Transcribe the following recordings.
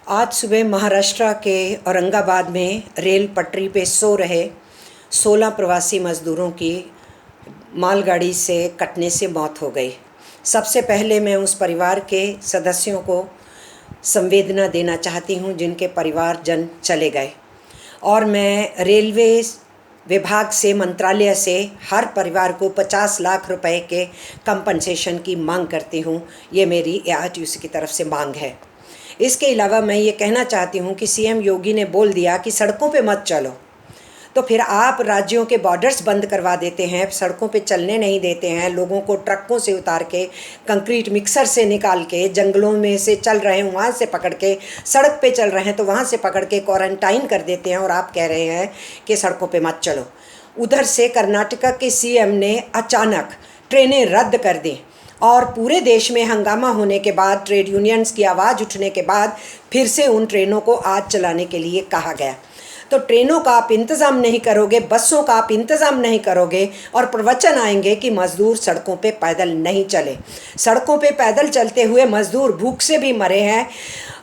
आज सुबह महाराष्ट्र के औरंगाबाद में रेल पटरी पे सो रहे 16 प्रवासी मज़दूरों की मालगाड़ी से कटने से मौत हो गई। सबसे पहले मैं उस परिवार के सदस्यों को संवेदना देना चाहती हूं जिनके परिवारजन चले गए, और मैं रेलवे विभाग से, मंत्रालय से हर परिवार को 50 लाख रुपए के कंपनसेशन की मांग करती हूं। ये मेरी ARTUC की तरफ से मांग है। इसके अलावा मैं ये कहना चाहती हूँ कि CM योगी ने बोल दिया कि सड़कों पे मत चलो, तो फिर आप राज्यों के बॉर्डर्स बंद करवा देते हैं, सड़कों पे चलने नहीं देते हैं, लोगों को ट्रकों से उतार के, कंक्रीट मिक्सर से निकाल के, जंगलों में से चल रहे हैं वहाँ से पकड़ के, सड़क पे चल रहे हैं तो वहाँ से पकड़ के क्वारंटाइन कर देते हैं, और आप कह रहे हैं कि सड़कों पे मत चलो। उधर से कर्नाटका के CM ने अचानक ट्रेनें रद्द कर दी, और पूरे देश में हंगामा होने के बाद, ट्रेड यूनियंस की आवाज़ उठने के बाद फिर से उन ट्रेनों को आज चलाने के लिए कहा गया। तो ट्रेनों का आप इंतज़ाम नहीं करोगे, बसों का आप इंतज़ाम नहीं करोगे, और प्रवचन आएंगे कि मज़दूर सड़कों पे पैदल नहीं चले। सड़कों पे पैदल चलते हुए मज़दूर भूख से भी मरे हैं,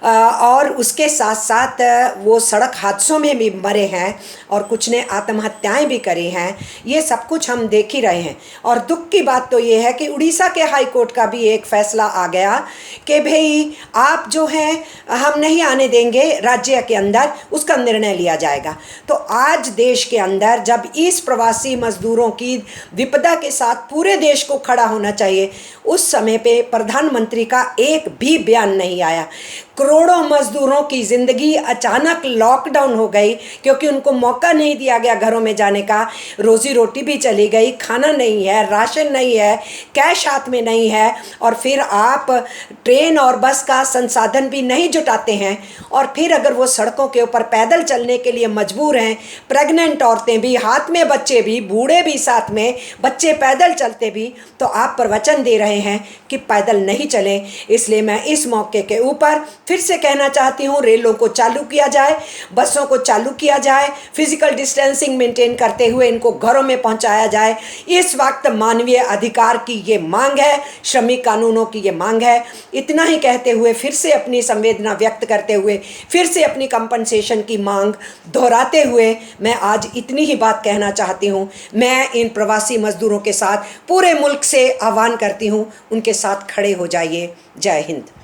और उसके साथ साथ वो सड़क हादसों में भी मरे हैं, और कुछ ने आत्महत्याएं भी करी हैं। ये सब कुछ हम देख ही रहे हैं। और दुख की बात तो ये है कि उड़ीसा के हाई कोर्ट का भी एक फ़ैसला आ गया कि भाई आप जो हैं हम नहीं आने देंगे राज्य के अंदर, उसका निर्णय लिया जाएगा। तो आज देश के अंदर जब इस प्रवासी मज़दूरों की विपदा के साथ पूरे देश को खड़ा होना चाहिए, उस समय पे प्रधानमंत्री का एक भी बयान नहीं आया। करोड़ों मज़दूरों की ज़िंदगी अचानक लॉकडाउन हो गई क्योंकि उनको मौका नहीं दिया गया घरों में जाने का। रोज़ी रोटी भी चली गई, खाना नहीं है, राशन नहीं है, कैश हाथ में नहीं है, और फिर आप ट्रेन और बस का संसाधन भी नहीं जुटाते हैं, और फिर अगर वो सड़कों के ऊपर पैदल चलने के लिए मजबूर हैं, प्रेग्नेंट औरतें भी, हाथ में बच्चे भी, बूढ़े भी साथ में, बच्चे पैदल चलते भी, तो आप प्रवचन दे रहे हैं कि पैदल नहीं चलें। इसलिए मैं इस मौके के ऊपर फिर से कहना चाहती हूँ, रेलों को चालू किया जाए, बसों को चालू किया जाए, फिजिकल डिस्टेंसिंग मेंटेन करते हुए इनको घरों में पहुँचाया जाए। इस वक्त मानवीय अधिकार की ये मांग है, श्रमिक कानूनों की ये मांग है। इतना ही कहते हुए, फिर से अपनी संवेदना व्यक्त करते हुए, फिर से अपनी कंपनसेशन की मांग दोहराते हुए, मैं आज इतनी ही बात कहना चाहती हूँ। मैं इन प्रवासी मजदूरों के साथ पूरे मुल्क से आह्वान करती हूँ, उनके साथ खड़े हो जाइए। जय हिंद।